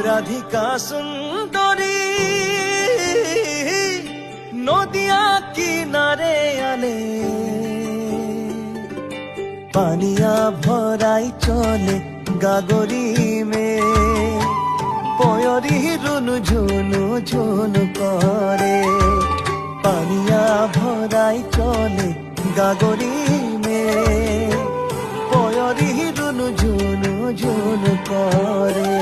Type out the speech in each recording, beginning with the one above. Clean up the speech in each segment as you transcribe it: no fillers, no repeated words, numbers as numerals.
রাধিকা সুন্দরী নদিয়া কিনারে আনে পানিয়া ভরাই চলে গাগরি মে পয়রি রুনু ঝুনু ঝুনু করে পানিয়া ভরাই চলে গাগরি মে পয়রি রুনু ঝুনু ঝুনু করে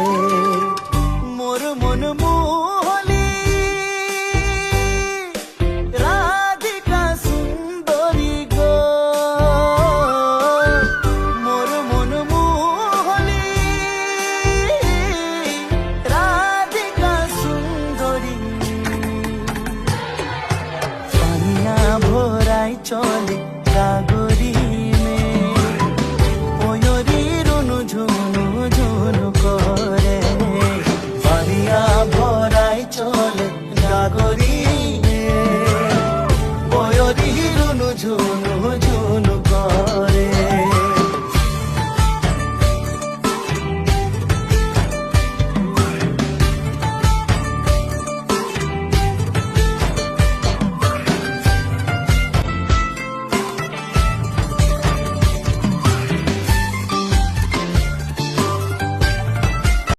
মোর মন মোহলি রাধিকা সুন্দরী গো মোর মন মোহলি রাধিকা সুন্দরী পানিয়া ভরাই চলে